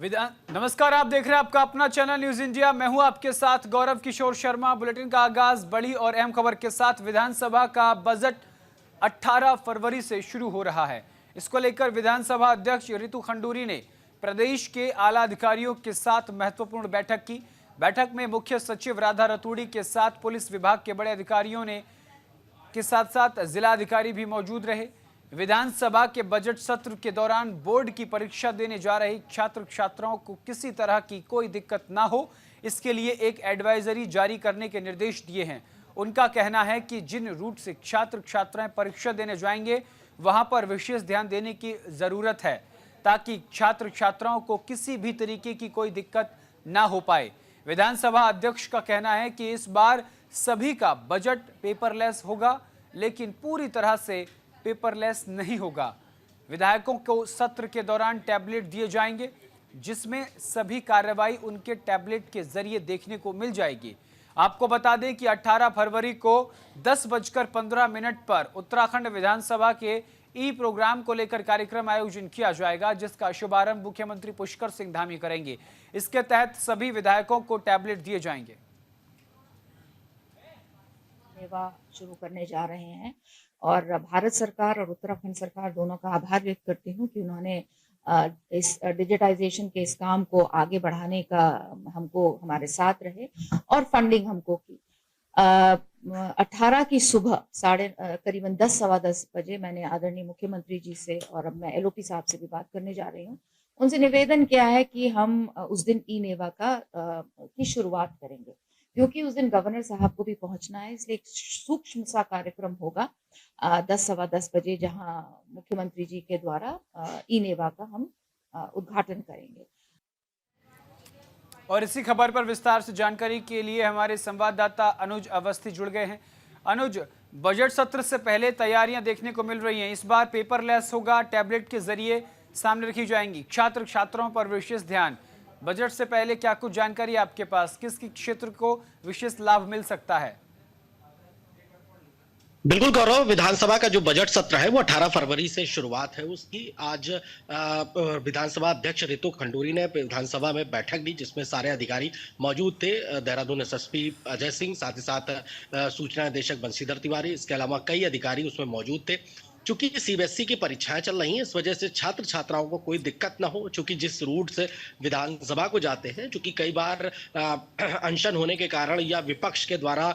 नमस्कार, आप देख रहे हैं आपका अपना चैनल न्यूज इंडिया। मैं हूं आपके साथ गौरव किशोर शर्मा। बुलेटिन का आगाज बड़ी और अहम खबर के साथ। विधानसभा का बजट 18 फरवरी से शुरू हो रहा है। इसको लेकर विधानसभा अध्यक्ष रितु खंडूरी ने प्रदेश के आला अधिकारियों के साथ महत्वपूर्ण बैठक की। बैठक में मुख्य सचिव राधा रतूड़ी के साथ पुलिस विभाग के बड़े अधिकारियों ने के साथ साथ जिला अधिकारी भी मौजूद रहे। विधानसभा के बजट सत्र के दौरान बोर्ड की परीक्षा देने जा रहे छात्र छात्राओं को किसी तरह की कोई दिक्कत ना हो, इसके लिए एक एडवाइजरी जारी करने के निर्देश दिए हैं। उनका कहना है कि जिन रूट से छात्र छात्राएं परीक्षा देने जाएंगे वहां पर विशेष ध्यान देने की जरूरत है, ताकि छात्र छात्राओं को किसी भी तरीके की कोई दिक्कत ना हो पाए। विधानसभा अध्यक्ष का कहना है कि इस बार सभी का बजट पेपरलेस होगा, लेकिन पूरी तरह से पेपरलेस नहीं होगा। विधायकों को सत्र के दौरान टैबलेट दिए जाएंगे, जिसमें सभी कार्रवाई उनके टैबलेट के जरिए देखने को मिल जाएगी। आपको बता दें कि 18 फरवरी को 10:15 पर उत्तराखंड विधानसभा के ई प्रोग्राम को लेकर कार्यक्रम आयोजन किया जाएगा, जिसका शुभारंभ मुख्यमंत्री पुष्कर सिंह धामी करेंगे। इसके तहत सभी विधायकों को टैबलेट दिए जाएंगे। सेवा शुरू करने जा रहे हैं और भारत सरकार और उत्तराखंड सरकार दोनों का आभार व्यक्त करती हूँ कि उन्होंने इस डिजिटाइजेशन के इस काम को आगे बढ़ाने का हमको हमारे साथ रहे और फंडिंग हमको की। 18 की सुबह करीबन 10-10:15 बजे मैंने आदरणीय मुख्यमंत्री जी से और अब मैं एलओपी साहब से भी बात करने जा रही हूँ। उनसे निवेदन किया है कि हम उस दिन ई नेवा की शुरुआत करेंगे, क्योंकि उस दिन गवर्नर साहब को भी पहुंचना है, इसलिए एक सूक्ष्म सा कार्यक्रम होगा 10-10:15 बजे, जहां मुख्यमंत्री जी के द्वारा ई नेवा का हम उद्घाटन करेंगे। और इसी खबर पर विस्तार से जानकारी के लिए हमारे संवाददाता अनुज अवस्थी जुड़ गए हैं। अनुज, बजट सत्र से पहले तैयारियां देखने को मिल रही हैं। इस बार पेपरलेस होगा, टैबलेट के जरिए सामने रखी जाएंगी, छात्र छात्राओं पर विशेष ध्यान। बजट से पहले क्या कुछ जानकारी आपके पास, किस क्षेत्र को विशेष लाभ मिल सकता है? बिल्कुल गौरव, विधानसभा का जो बजट सत्र है वो 18 फरवरी से शुरुआत है उसकी। आज विधानसभा अध्यक्ष रितु खंडूरी ने विधानसभा में बैठक ली, जिसमें सारे अधिकारी मौजूद थे। देहरादून एसएसपी अजय सिंह, साथ ही साथ सूचना निदेशक बंशीधर तिवारी, इसके अलावा कई अधिकारी उसमें मौजूद थे। चूंकि सीबीएसई की परीक्षाएं चल रही हैं, इस वजह से छात्र छात्राओं को कोई दिक्कत ना हो। चूंकि जिस रूट से विधानसभा को जाते हैं, चूंकि कई बार अनशन होने के कारण या विपक्ष के द्वारा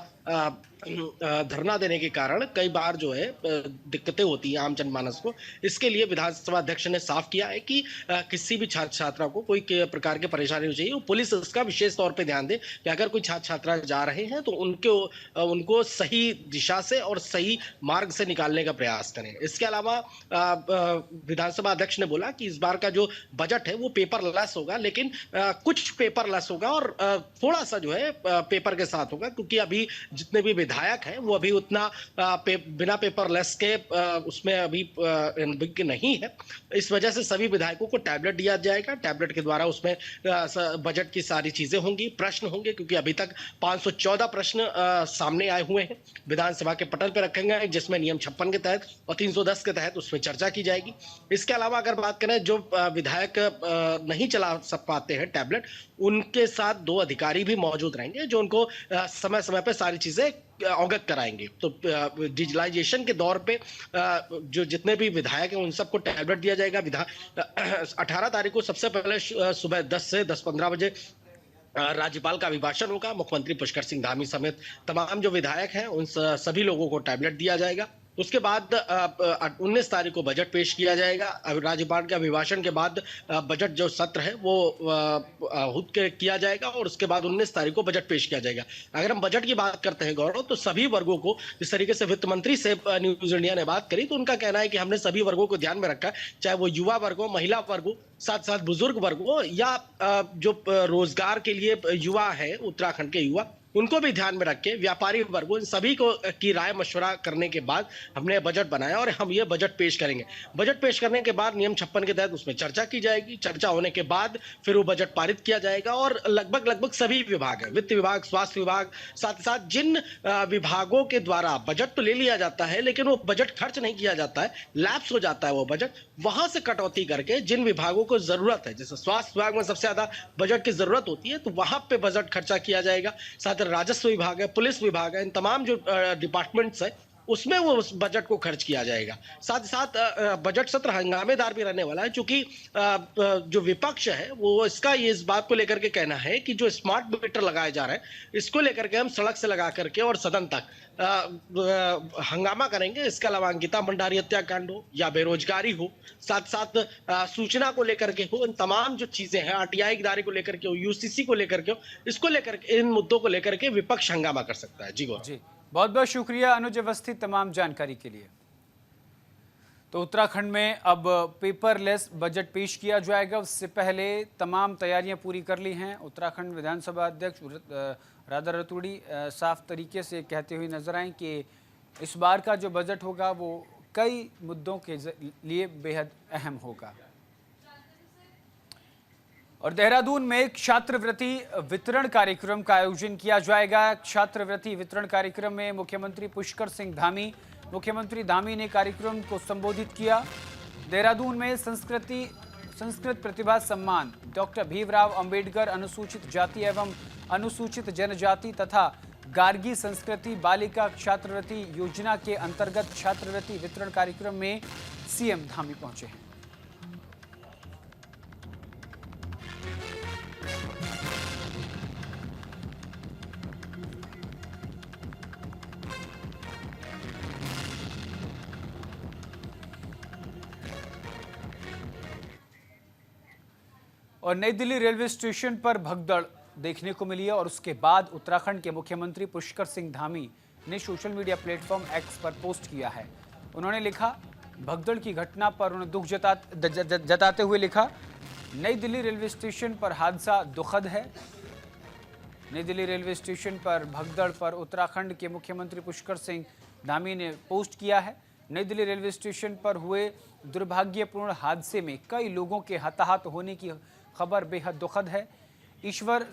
धरना देने के कारण कई बार जो है दिक्कतें होती हैं आम जनमानस को। इसके लिए विधानसभा अध्यक्ष ने साफ किया है कि किसी भी छात्र छात्रा को कोई प्रकार की परेशानी नहीं चाहिए। पुलिस इसका विशेष तौर पे ध्यान दे कि अगर कोई छात्र छात्रा जा रहे हैं तो उनको सही दिशा से और सही मार्ग से निकालने का प्रयास करें। इसके अलावा विधानसभा अध्यक्ष ने बोला कि इस बार का जो बजट है वो पेपरलेस होगा, लेकिन कुछ पेपरलेस होगा और थोड़ा सा जो है पेपर के साथ होगा, क्योंकि अभी जितने भी विधायक हैं वो अभी उतना बिना पेपरलेस के उसमें अभी नहीं है। इस वजह से सभी विधायकों को टैबलेट दिया जाएगा। टैबलेट के द्वारा उसमें बजट की सारी चीजें होंगी, प्रश्न होंगे, क्योंकि अभी तक 514 प्रश्न सामने आए हुए हैं, विधानसभा के पटल पर रखे गए, जिसमें नियम 56 के तहत और 310 के तहत उसमें चर्चा की जाएगी। इसके अलावा अगर बात करें जो विधायक नहीं चला पाते हैं टैबलेट, उनके साथ 2 अधिकारी भी मौजूद रहेंगे, जो उनको समय समय पर सारी चीजें अवगत कराएंगे। तो डिजिटलाइजेशन के दौर पे जो जितने भी विधायक हैं उन सबको टैबलेट दिया जाएगा। 18 तारीख को सबसे पहले सुबह 10 से 10:15 बजे राज्यपाल का अभिभाषण होगा। मुख्यमंत्री पुष्कर सिंह धामी समेत तमाम जो विधायक हैं उन सभी लोगों को टैबलेट दिया जाएगा। उसके बाद 19 तारीख को बजट पेश किया जाएगा। राज्यपाल के अभिभाषण के बाद बजट जो सत्र है वो हुद के किया जाएगा और उसके बाद 19 तारीख को बजट पेश किया जाएगा। अगर हम बजट की बात करते हैं गौरव, तो सभी वर्गों को, जिस तरीके से वित्त मंत्री से न्यूज इंडिया ने बात करी, तो उनका कहना है कि हमने सभी वर्गों को ध्यान में रखा है, चाहे वो युवा वर्ग हो, महिला वर्ग हो, साथ साथ बुजुर्ग वर्ग हो, या जो रोजगार के लिए युवा है, उत्तराखंड के युवा, उनको भी ध्यान में रख के व्यापारी वर्गों इन सभी को की राय मशवरा करने के बाद हमने बजट बनाया और हम ये बजट पेश करेंगे। बजट पेश करने के बाद नियम 56 के तहत उसमें चर्चा की जाएगी। चर्चा होने के बाद फिर वो बजट पारित किया जाएगा और लगभग सभी विभाग है, वित्त विभाग, स्वास्थ्य विभाग, साथ ही साथ जिन विभागों के द्वारा बजट तो ले लिया जाता है लेकिन वो बजट खर्च नहीं किया जाता है, लैप्स हो जाता है वो बजट, वहां से कटौती करके जिन विभागों को जरूरत है, जैसे स्वास्थ्य विभाग में सबसे ज्यादा बजट की जरूरत होती है तो वहां पे बजट खर्चा किया जाएगा। साथ ही राजस्व विभाग है, पुलिस विभाग है, इन तमाम जो डिपार्टमेंट्स है उसमें वो उस बजट को खर्च किया जाएगा। साथ ही साथ बजट सत्र हंगामेदार भी रहने वाला है, क्योंकि जो विपक्ष है वो इसका ये इस बात को लेकर के कहना है कि जो स्मार्ट मीटर लगाए जा रहे हैं इसको लेकर के हम सड़क से लगा करके और सदन तक हंगामा करेंगे। इसके अलावा अंकिता भंडारी हत्याकांड हो या बेरोजगारी हो, साथ साथ सूचना को लेकर के हो, इन तमाम जो चीजें हैं, आरटीआई की को लेकर के हो, यूसीसी को लेकर के हो, इसको लेकर के, इन मुद्दों को लेकर के विपक्ष हंगामा कर सकता है। जी गौरव जी, बहुत बहुत शुक्रिया अनुज अवस्थी तमाम जानकारी के लिए। तो उत्तराखंड में अब पेपरलेस बजट पेश किया जाएगा, उससे पहले तमाम तैयारियां पूरी कर ली हैं। उत्तराखंड विधानसभा अध्यक्ष राधा रतूड़ी साफ तरीके से कहते हुए नजर आए कि इस बार का जो बजट होगा वो कई मुद्दों के लिए बेहद अहम होगा। और देहरादून में एक छात्रवृत्ति वितरण कार्यक्रम का आयोजन किया जाएगा। छात्रवृत्ति वितरण कार्यक्रम में मुख्यमंत्री पुष्कर सिंह धामी, मुख्यमंत्री धामी ने कार्यक्रम को संबोधित किया। देहरादून में संस्कृत प्रतिभा सम्मान, डॉक्टर भीमराव अंबेडकर अनुसूचित जाति एवं अनुसूचित जनजाति तथा गार्गी संस्कृति बालिका छात्रवृत्ति योजना के अंतर्गत छात्रवृत्ति वितरण कार्यक्रम में सीएम धामी पहुंचे हैं। और नई दिल्ली रेलवे स्टेशन पर भगदड़ देखने को मिली है और उसके बाद उत्तराखंड के मुख्यमंत्री पुष्कर सिंह धामी ने सोशल मीडिया प्लेटफॉर्म एक्स पर पोस्ट किया है। उन्होंने लिखा, भगदड़ की घटना पर उन्होंने दुख जताते हुए लिखा, नई दिल्ली रेलवे स्टेशन पर हादसा दुखद है। नई दिल्ली रेलवे स्टेशन पर भगदड़ पर उत्तराखंड के मुख्यमंत्री पुष्कर सिंह धामी ने पोस्ट किया है। नई दिल्ली रेलवे स्टेशन पर हुए दुर्भाग्यपूर्ण हादसे में कई लोगों के हताहत होने की खबर बेहद दुखद है। ईश्वर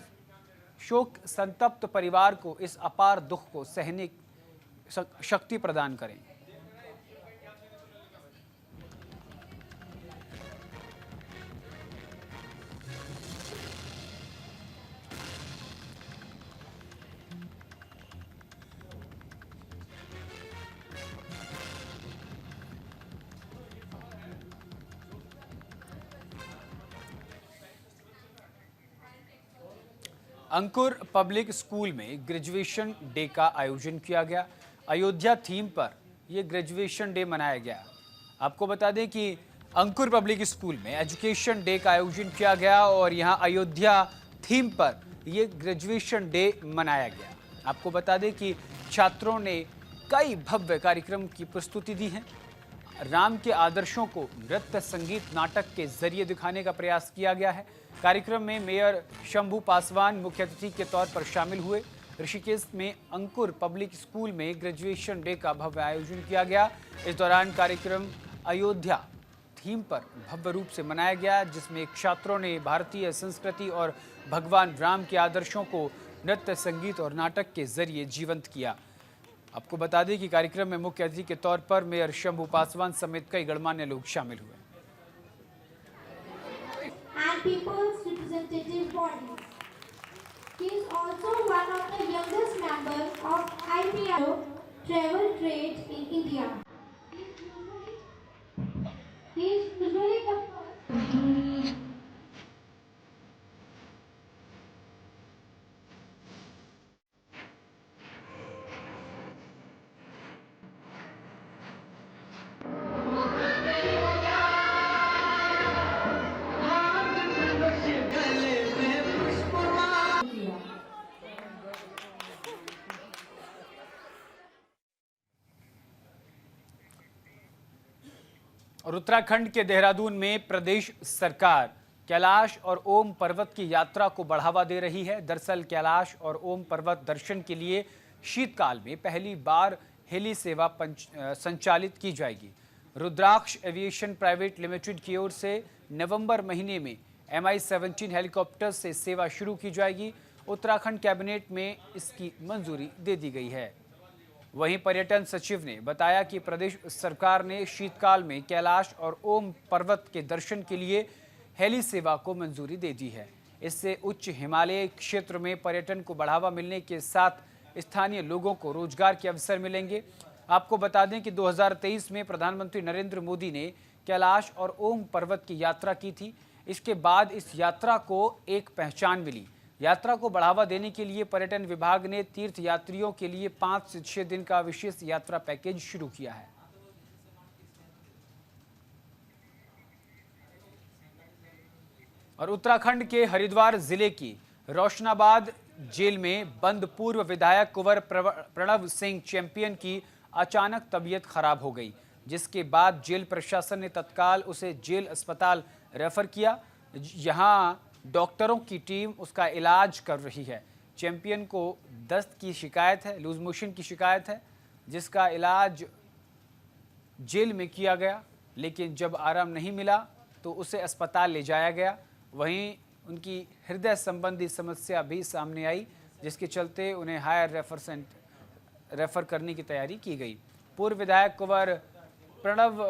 शोक संतप्त परिवार को इस अपार दुख को सहने शक्ति प्रदान करें। अंकुर पब्लिक स्कूल में ग्रेजुएशन डे का आयोजन किया गया। अयोध्या थीम पर यह ग्रेजुएशन डे मनाया गया। आपको बता दें कि अंकुर पब्लिक स्कूल में एजुकेशन डे का आयोजन किया गया और यहां अयोध्या थीम पर यह ग्रेजुएशन डे मनाया गया। आपको बता दें कि छात्रों ने कई भव्य कार्यक्रम की प्रस्तुति दी है। राम के आदर्शों को नृत्य, संगीत, नाटक के जरिए दिखाने का प्रयास किया गया है। कार्यक्रम में मेयर शंभू पासवान मुख्य अतिथि के तौर पर शामिल हुए। ऋषिकेश में अंकुर पब्लिक स्कूल में ग्रेजुएशन डे का भव्य आयोजन किया गया। इस दौरान कार्यक्रम अयोध्या थीम पर भव्य रूप से मनाया गया, जिसमें छात्रों ने भारतीय संस्कृति और भगवान राम के आदर्शों को नृत्य, संगीत और नाटक के जरिए जीवंत किया। आपको बता दें कि कार्यक्रम में मुख्य अतिथि के तौर पर मेयर शंभू पासवान समेत कई गणमान्य लोग शामिल हुए। And people's representative body. He is also one of the youngest members of IPIO Travel Trade in India. He is usually the और उत्तराखंड के देहरादून में प्रदेश सरकार कैलाश और ओम पर्वत की यात्रा को बढ़ावा दे रही है। दरअसल कैलाश और ओम पर्वत दर्शन के लिए शीतकाल में पहली बार हेली सेवा संचालित की जाएगी। रुद्राक्ष एविएशन प्राइवेट लिमिटेड की ओर से नवंबर महीने में MI-17 हेलीकॉप्टर से सेवा शुरू की जाएगी। उत्तराखंड कैबिनेट में इसकी मंजूरी दे दी गई है। वहीं पर्यटन सचिव ने बताया कि प्रदेश सरकार ने शीतकाल में कैलाश और ओम पर्वत के दर्शन के लिए हेली सेवा को मंजूरी दे दी है। इससे उच्च हिमालय क्षेत्र में पर्यटन को बढ़ावा मिलने के साथ स्थानीय लोगों को रोजगार के अवसर मिलेंगे। आपको बता दें कि 2023 में प्रधानमंत्री नरेंद्र मोदी ने कैलाश और ओम पर्वत की यात्रा की थी। इसके बाद इस यात्रा को एक पहचान मिली। यात्रा को बढ़ावा देने के लिए पर्यटन विभाग ने तीर्थ यात्रियों के लिए 5 से 6 दिन का विशेष यात्रा पैकेज शुरू किया है। और उत्तराखंड के हरिद्वार जिले की रोशनाबाद जेल में बंद पूर्व विधायक कुंवर प्रणव सिंह चैंपियन की अचानक तबीयत खराब हो गई, जिसके बाद जेल प्रशासन ने तत्काल उसे जेल अस्पताल रेफर किया। यहां डॉक्टरों की टीम उसका इलाज कर रही है। चैंपियन को दस्त की शिकायत है, लूज मोशन की शिकायत है, जिसका इलाज जेल में किया गया, लेकिन जब आराम नहीं मिला तो उसे अस्पताल ले जाया गया। वहीं उनकी हृदय संबंधी समस्या भी सामने आई, जिसके चलते उन्हें हायर रेफर करने की तैयारी की गई। पूर्व विधायक कुंवर प्रणव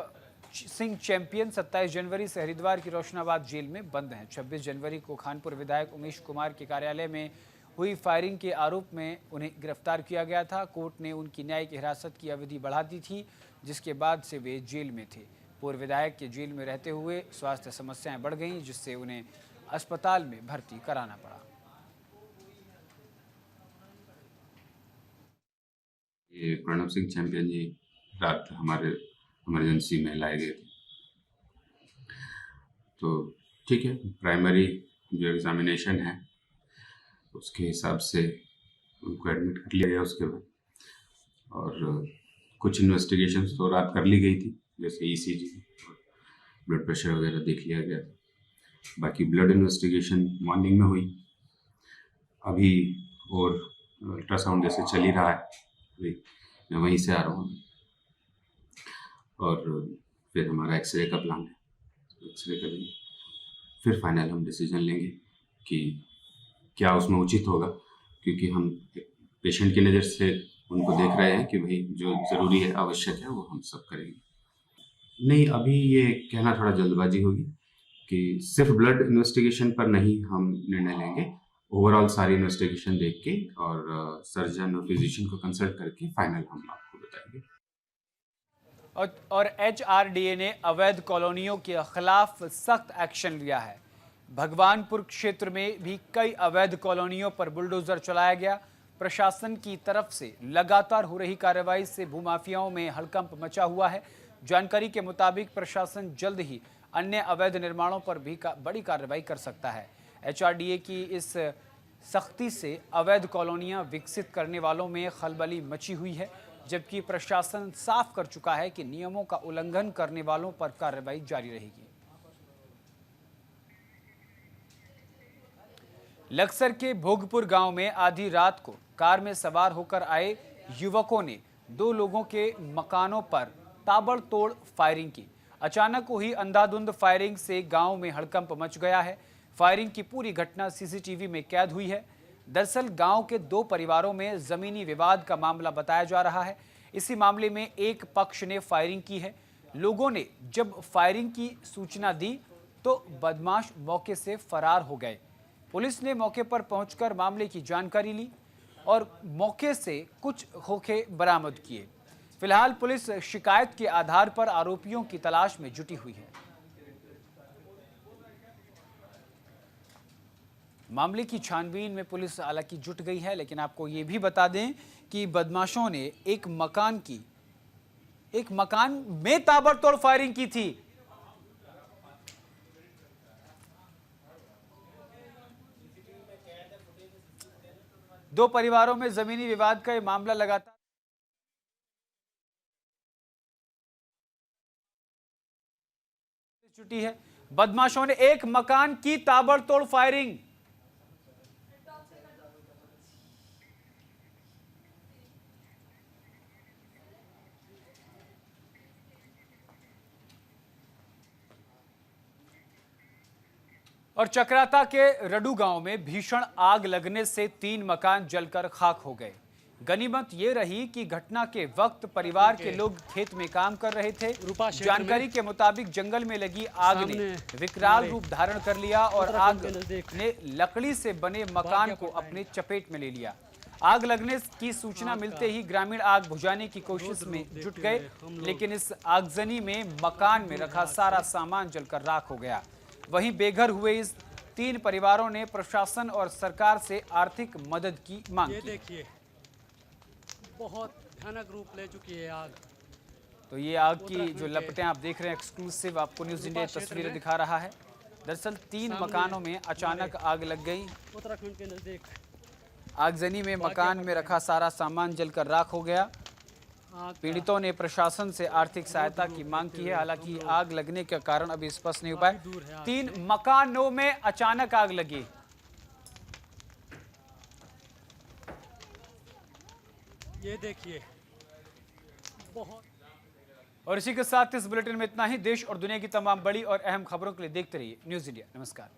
सिंह चैंपियन 27 जनवरी से हरिद्वार की रोशनाबाद जेल में बंद हैं। 26 जनवरी को खानपुर विधायक उमेश कुमार के कार्यालय में हुई फायरिंग के आरोप में उन्हें गिरफ्तार किया गया था। कोर्ट ने उनकी न्यायिक हिरासत की अवधि बढ़ा दी थी, जिसके बाद से वे जेल में थे। पूर्व विधायक के जेल में रहते हुए स्वास्थ्य समस्याएं बढ़ गईं, जिससे उन्हें अस्पताल में भर्ती कराना पड़ा। ये प्रणव सिंह चैंपियन जी रात हमारे इमरजेंसी में लाए गए थे। तो ठीक है, प्राइमरी जो एग्जामिनेशन है उसके हिसाब से उनको एडमिट कर लिया गया। उसके बाद और कुछ इन्वेस्टिगेशन तो रात कर ली गई थी, जैसे ECG, ब्लड प्रेशर वगैरह देख लिया गया। बाकी ब्लड इन्वेस्टिगेशन मॉर्निंग में हुई अभी, और अल्ट्रासाउंड जैसे चल ही रहा है, मैं वहीं से आ रहा हूँ। और फिर हमारा एक्सरे का प्लान है, एक्सरे करेंगे, फिर फाइनल हम डिसीजन लेंगे कि क्या उसमें उचित होगा, क्योंकि हम पेशेंट की नज़र से उनको देख रहे हैं कि भाई जो ज़रूरी है, आवश्यक है, वो हम सब करेंगे। नहीं, अभी ये कहना थोड़ा जल्दबाजी होगी कि सिर्फ ब्लड इन्वेस्टिगेशन पर नहीं हम निर्णय लेंगे। ओवरऑल सारी इन्वेस्टिगेशन देख के और सर्जन और फिजिशियन को कंसल्ट करके फाइनल हम आपको बताएंगे। और HRDA ने अवैध कॉलोनियों के खिलाफ सख्त एक्शन लिया है। भगवानपुर क्षेत्र में भी कई अवैध कॉलोनियों पर बुलडोजर चलाया गया। प्रशासन की तरफ से लगातार हो रही कार्रवाई से भूमाफियाओं में हड़कंप मचा हुआ है। जानकारी के मुताबिक प्रशासन जल्द ही अन्य अवैध निर्माणों पर भी बड़ी कार्रवाई कर सकता है। HRDA की इस सख्ती से अवैध कॉलोनियां विकसित करने वालों में खलबली मची हुई है, जबकि प्रशासन साफ कर चुका है कि नियमों का उल्लंघन करने वालों पर कार्रवाई जारी रहेगी। लक्सर के भोगपुर गांव में आधी रात को कार में सवार होकर आए युवकों ने 2 लोगों के मकानों पर ताबड़तोड़ फायरिंग की। अचानक हुई अंधाधुंध फायरिंग से गांव में हड़कंप मच गया है। फायरिंग की पूरी घटना CCTV में कैद हुई है। दरअसल गांव के 2 परिवारों में जमीनी विवाद का मामला बताया जा रहा है। इसी मामले में एक पक्ष ने फायरिंग की है। लोगों ने जब फायरिंग की सूचना दी तो बदमाश मौके से फरार हो गए। पुलिस ने मौके पर पहुंचकर मामले की जानकारी ली और मौके से कुछ खोखे बरामद किए। फिलहाल पुलिस शिकायत के आधार पर आरोपियों की तलाश में जुटी हुई है। मामले की छानबीन में पुलिस हालांकि जुट गई है, लेकिन आपको ये भी बता दें कि बदमाशों ने एक मकान में ताबड़तोड़ फायरिंग की थी। दो परिवारों में जमीनी विवाद का यह मामला लगातार जुटी है। बदमाशों ने एक मकान की ताबड़तोड़ फायरिंग। और चक्राता के रडू गांव में भीषण आग लगने से 3 मकान जलकर खाक हो गए। गनीमत ये रही कि घटना के वक्त परिवार के लोग खेत में काम कर रहे थे। जानकारी के मुताबिक जंगल में लगी आग ने विकराल रूप धारण कर लिया और आग ने लकड़ी से बने मकान को अपने चपेट में ले लिया। आग लगने की सूचना मिलते ही ग्रामीण आग बुझाने की कोशिश में जुट गए, लेकिन इस आगजनी में मकान में रखा सारा सामान जलकर राख हो गया। वहीं बेघर हुए इस 3 परिवारों ने प्रशासन और सरकार से आर्थिक मदद की मांग की। देखिए बहुत भयानक रूप ले चुकी है आग। तो ये आग की जो लपटें आप देख रहे हैं, एक्सक्लूसिव आपको न्यूज़ इंडिया तस्वीरें दिखा रहा है। दरअसल 3 मकानों में अचानक आग लग गई। उत्तराखंड के नजदीक आगजनी में मकान में रखा सारा सामान जलकर राख हो गया। पीड़ितों ने प्रशासन से आर्थिक सहायता की मांग की है। हालांकि आग लगने के कारण अभी स्पष्ट नहीं हो पाए। 3 मकानों में अचानक आग लगी। ये देखिए बहुत। और इसी के साथ इस बुलेटिन में इतना ही। देश और दुनिया की तमाम बड़ी और अहम खबरों के लिए देखते रहिए न्यूज़ इंडिया। नमस्कार।